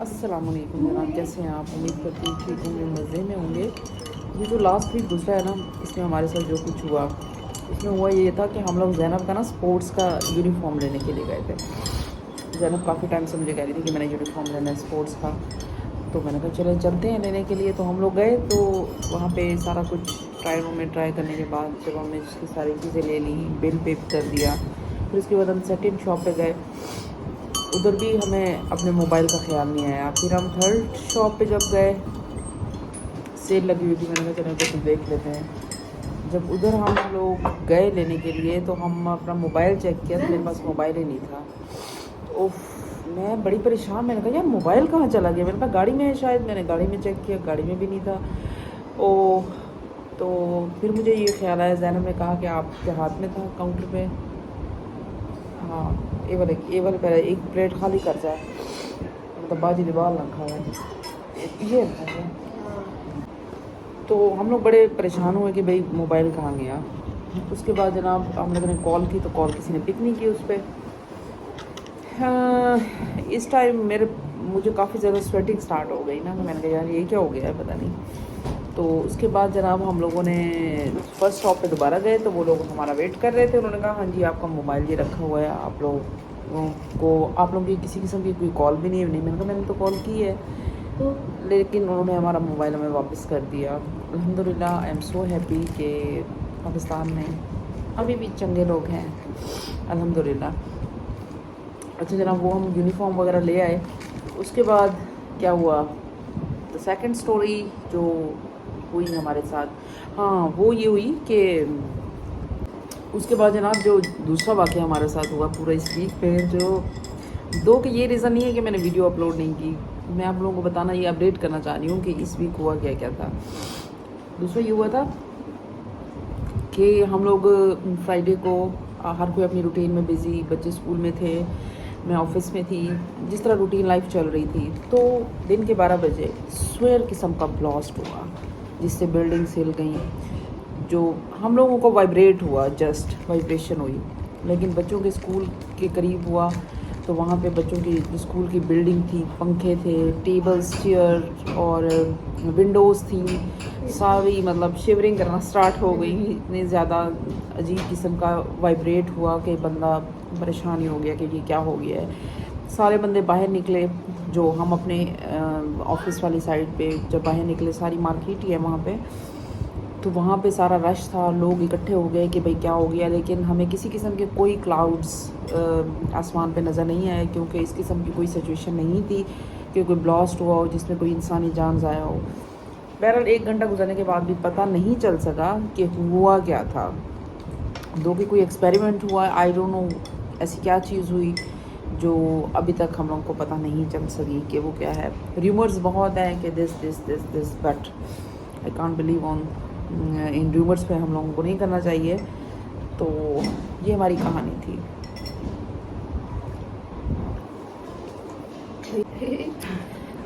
अस्सलाम वालेकुम जनाब, कैसे हैं आप? उम्मीद करती हूँ ठीक होंगे, मज़े में होंगे। ये जो लास्ट वीक गुजरा है ना, इसमें हमारे साथ जो कुछ हुआ, इसमें हुआ ये था कि हम लोग ज़ैनब का ना स्पोर्ट्स का यूनिफॉर्म लेने के लिए गए थे। ज़ैनब काफ़ी टाइम से मुझे कह रही थी कि मैंने यूनिफॉर्म लेना है स्पोर्ट्स का, तो मैंने कहा चले चलते हैं लेने के लिए। तो हम लोग गए, तो वहाँ पे सारा कुछ ट्राई रूम में ट्राई करने के बाद जब हमने इसकी सारी चीज़ें ले ली, बिल पे कर दिया, फिर उसके बाद हम सेकेंड शॉप पे गए। उधर भी हमें अपने मोबाइल का ख्याल नहीं आया। फिर हम थर्ड शॉप पे जब गए, सेल लगी हुई थी, मैंने कहा चलो कुछ देख लेते हैं। जब उधर हम लोग गए लेने के लिए, तो हम अपना मोबाइल चेक किया तो मेरे पास मोबाइल ही नहीं था। उफ, मैं बड़ी परेशान। मैंने कहा यार मोबाइल कहाँ चला गया? मैंने कहा गाड़ी में है शायद। मैंने गाड़ी में चेक किया, गाड़ी में भी नहीं था। ओह, तो फिर मुझे ये ख्याल आया, ज़ैनब ने कहा कि आपके हाथ में था काउंटर पे। हाँ, ये वाले पहले एक प्लेट खाली कर जाए, मतलब बाजी दीवार रखा हुआ है, ये रखा है। तो हम लोग बड़े परेशान हुए कि भाई मोबाइल कहाँ गया। उसके बाद जनाब हम लोगों ने कॉल की, तो कॉल किसी ने पिक नहीं की उस पर। हाँ, इस टाइम मुझे काफ़ी ज़्यादा स्वेटिंग स्टार्ट हो गई ना, तो मैंने कहा यार ये क्या हो गया है, पता नहीं। तो उसके बाद जनाब हम लोगों ने फर्स्ट स्टॉप पे दोबारा गए, तो वो लोग हमारा वेट कर रहे थे। उन्होंने कहा हाँ जी आपका मोबाइल ये रखा हुआ है, आप लोगों की किसी किस्म की कोई कॉल भी नहीं है। मैंने कहा मैंने तो कॉल की है, तो लेकिन उन्होंने हमारा मोबाइल हमें वापस कर दिया। अल्हम्दुलिल्लाह, आई एम सो हैप्पी कि पाकिस्तान में अभी भी चंगे लोग हैं, अल्हम्दुलिल्लाह। अच्छा जनाब, वो हम यूनिफॉर्म वगैरह ले आए। उसके बाद क्या हुआ, द सेकंड स्टोरी जो हुई हमारे साथ, हाँ वो ये हुई कि उसके बाद जनाब जो दूसरा वाक़या हमारे साथ हुआ पूरा इस वीक पे, जो दो कि ये रीज़न नहीं है कि मैंने वीडियो अपलोड नहीं की, मैं आप लोगों को बताना, ये अपडेट करना चाह रही हूँ कि इस वीक हुआ क्या क्या था। दूसरा ये हुआ था कि हम लोग फ्राइडे को हर कोई अपनी रूटीन में बिज़ी, बच्चे स्कूल में थे, मैं ऑफिस में थी, जिस तरह रूटीन लाइफ चल रही थी। तो दिन के 12 बजे स्वेयर किस्म का ब्लास्ट हुआ, जिससे बिल्डिंग्स हिल गई, जो हम लोगों को वाइब्रेट हुआ, जस्ट वाइब्रेशन हुई। लेकिन बच्चों के स्कूल के करीब हुआ, तो वहाँ पे बच्चों की स्कूल की बिल्डिंग थी, पंखे थे, टेबल्स, चेयर और विंडोज़ थी, सारी मतलब शिवरिंग करना स्टार्ट हो गई। इतने ज़्यादा अजीब किस्म का वाइब्रेट हुआ कि बंदा परेशान ही हो गया कि ये क्या हो गया है। सारे बंदे बाहर निकले, जो हम अपने ऑफिस वाली साइड पे जब बाहर निकले, सारी मार्केट ही है वहाँ पे, तो वहाँ पे सारा रश था, लोग इकट्ठे हो गए कि भाई क्या हो गया। लेकिन हमें किसी किस्म के कोई क्लाउड्स आसमान पे नज़र नहीं आए, क्योंकि इस किस्म की कोई सिचुएशन नहीं थी कि कोई ब्लास्ट हुआ हो जिसमें कोई इंसानी जान ज़ाया हो। बहरहाल 1 घंटा गुजरने के बाद भी पता नहीं चल सका कि हुआ क्या था। दो कि कोई एक्सपेरिमेंट हुआ, आई डोंट नो ऐसी क्या चीज़ हुई जो अभी तक हम लोगों को पता नहीं चल सकी कि वो क्या है। र्यूमर्स बहुत हैं कि this, but I can't believe on in rumours पे हम लोगों को नहीं करना चाहिए। तो ये हमारी कहानी थी।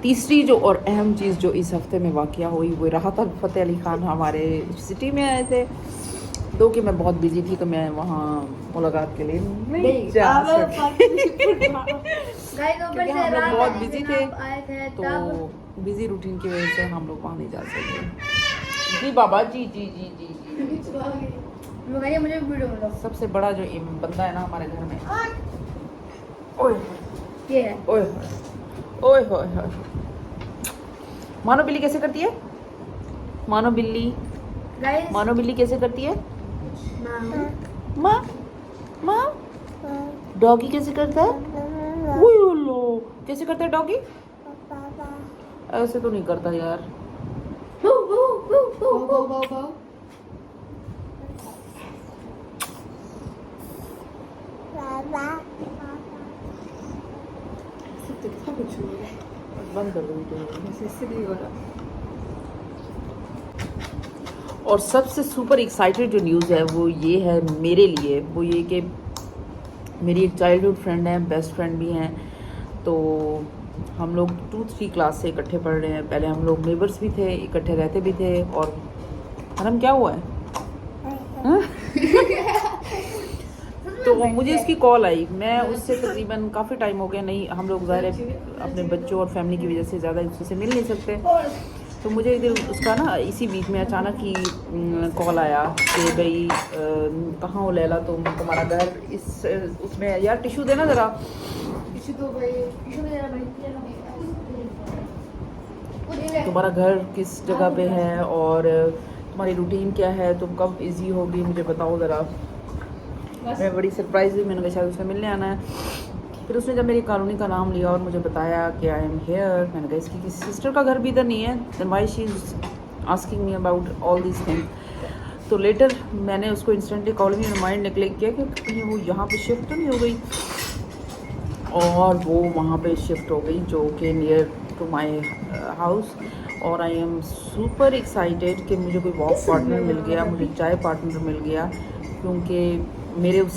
तीसरी जो और अहम चीज़ जो इस हफ्ते में वाक़या हुई, वो रहा था फ़तेह अली ख़ान हमारे सिटी में आए थे। दो कि मैं बहुत बिज़ी थी, तो मैं वहाँ मुलाकात के लिए नहीं जा सकी। क्योंकि हम लोग बहुत बिज़ी थे, तो बिज़ी रूटीन की वजह से हम लोग वहाँ नहीं जा सके। जी बाबा, जी जी जी जी जी। मुझे वीडियो बनाओ। सबसे बड़ा जो बंदा है ना हमारे घर में, ओए ये है। ओए ओए होए होए। मानो बिल्ली कैसे करती है? मानो बिल्ली, गाइस, मानो बिल्ली कैसे करती है? माँ माँ माँ। डॉगी कैसे करता है? ओए लो, कैसे करता है डॉगी? ऐसे तो नहीं करता यार। बंद कर दो वीडियो। और सबसे सुपर एक्साइटेड जो न्यूज़ है वो ये है मेरे लिए, वो ये कि मेरी एक चाइल्डहुड फ्रेंड है, बेस्ट फ्रेंड भी हैं। तो हम लोग 2-3 क्लास से इकट्ठे पढ़ रहे हैं। पहले हम लोग नेबर्स भी थे, इकट्ठे रहते भी थे। और हरम क्या हुआ है? हाँ? तो मुझे इसकी कॉल आई, मैं उससे तकरीबन काफ़ी टाइम हो गया नहीं, हम लोग ज़ाहिर है अपने बच्चों और फैमिली की वजह से ज़्यादा उससे मिल नहीं सकते। तो मुझे एक दिन उसका ना इसी बीच में अचानक ही कॉल आया कि भाई कहाँ हो लैला, तुम तुम्हारा घर इस उसमें, यार टिशू देना ज़रा, तुम्हारा घर किस जगह पे है और तुम्हारी रूटीन क्या है, तुम कब इजी होगी मुझे बताओ ज़रा। मैं बड़ी सरप्राइज हुई, मैंने कहा शायद उससे मिलने आना है। फिर उसने जब मेरी कॉलोनी का नाम लिया और मुझे बताया कि आई एम हेयर, मैंने कहा इसकी किसी सिस्टर का घर भी इधर नहीं है, then why she is asking me about all this things. तो लेटर मैंने उसको इंस्टेंटली कॉलोनी में माइंड नेगलेक्ट किया कि कहीं वो यहाँ पे शिफ्ट तो नहीं हो गई, और वो वहाँ पे शिफ्ट हो गई जो कि नियर टू माई हाउस। और आई एम सुपर एक्साइटेड कि मुझे कोई वॉक पार्टनर मिल गया, मुझे चाय पार्टनर मिल गया, क्योंकि मेरे उस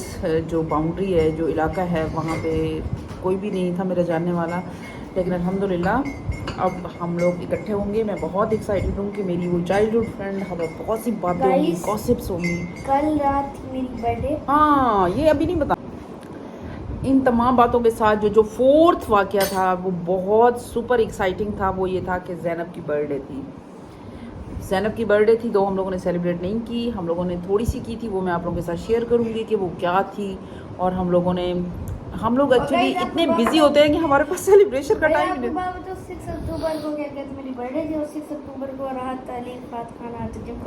जो बाउंड्री है, जो इलाका है, वहाँ पे कोई भी नहीं था मेरा जानने वाला। लेकिन अल्हम्दुलिल्लाह अब हम लोग इकट्ठे होंगे। मैं बहुत एक्साइटेड हूँ कि मेरी वो चाइल्डहुड फ्रेंड, हमें बहुत सी बातें होंगी, गॉसिप्स होंगी। कल रात थी मेरी बर्थडे। हाँ, ये अभी नहीं बता। इन तमाम बातों के साथ जो फोर्थ वाक़या था वो बहुत सुपर एक्साइटिंग था। वो ये था कि ज़ैनब की बर्थडे थी। ज़ैनब की बर्थडे थी, तो हम लोगों ने सेलिब्रेट नहीं की, हम लोगों ने थोड़ी सी की थी, वो मैं आप लोगों के साथ शेयर करूँगी कि वो क्या थी। और हम लोग एक्चुअली इतने बिजी होते हैं कि हमारे पास सेलिब्रेशन का टाइम नहीं। तो 6 अक्टूबर को क्या कहते मेरी बर्थडे थी, और 6 अक्टूबर को रात अली बात खाना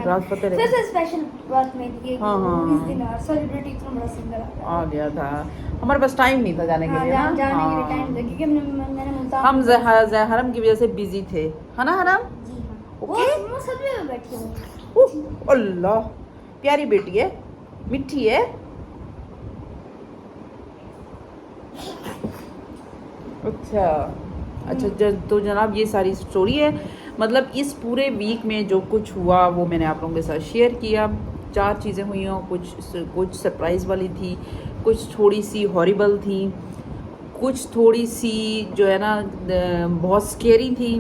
रात पता फिर से स्पेशल बात में थी हाँ, हाँ, इस दिन सेलिब्रिटी इतना बड़ा सिंगर आ गया था, हमारे पास टाइम नहीं था जाने के लिए ना। जाने के लिए टाइम था क्योंकि मैंने मुल्तान हम हरम की वजह से बिजी थे, है ना हरम? जी हाँ, ओके। वो सब में बैठी हूँ। अल्लाह, प्यारी बेटी है, मिठी है। अच्छा तो जनाब ये सारी स्टोरी है। मतलब इस पूरे वीक में जो कुछ हुआ वो मैंने आप लोगों के साथ शेयर किया। 4 चीज़ें हुई हैं, कुछ सरप्राइज़ वाली थी, कुछ थोड़ी सी हॉरिबल थी, कुछ थोड़ी सी जो है ना बहुत स्केरी थी।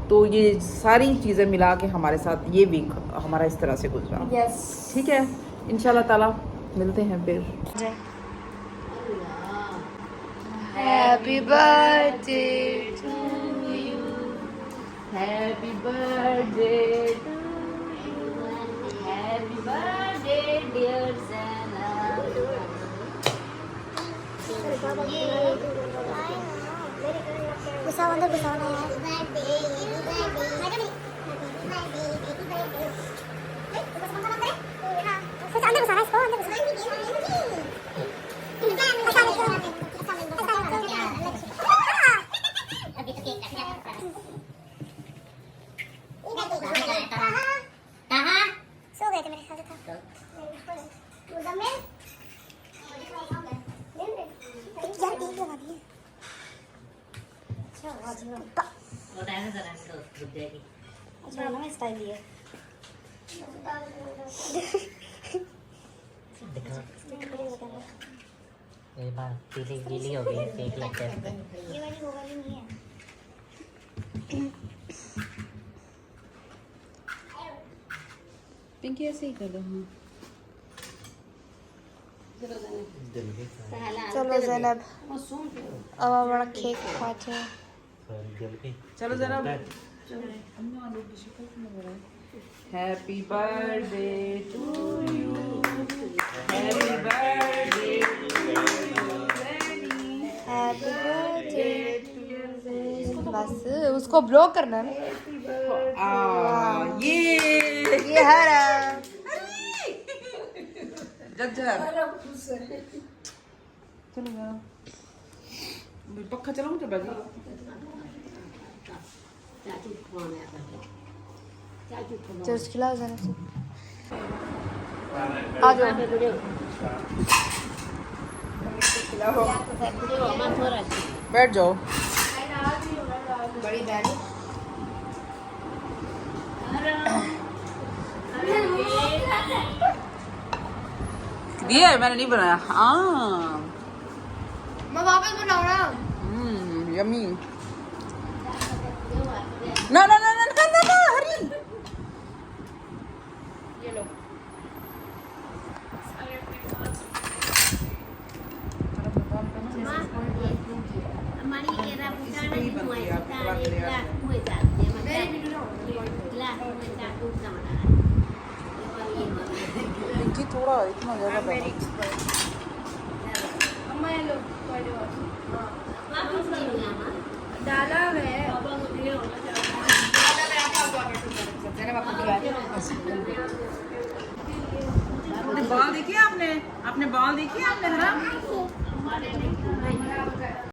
तो ये सारी चीज़ें मिला के हमारे साथ ये वीक हमारा इस तरह से गुजरा। यस, ठीक है, इंशाल्लाह ताला मिलते हैं फिर। Happy birthday to you, happy birthday to you, happy birthday dear Zainab. Style है। ये बात गीली हो गई है, फेंक लगता है इसमें। ये वाली वो वाली नहीं है। पिंकी ऐसे ही कर दो। चलो ज़ैनब, अब हम बड़ा केक खाते हैं। चलो Zainab. Happy birthday to you, happy birthday happy birthday बस उसको ब्लॉक करना है ना। ये हरा चलो पक्का चलाऊं तो बाजी। चलो खिलाओ ज़रा। आ जाओ। बैठ जाओ। बड़ी बहन दिया है मैंने, नहीं बनाया। हाँ मैं वापस बनाऊँ ना। यम्मी। ना ना ना ना ना ना ना हरी। ये लो। इनकी थोड़ा इतना ज़्यादा डाला है अपने बाल देखिए आपने बाल देखिए आपने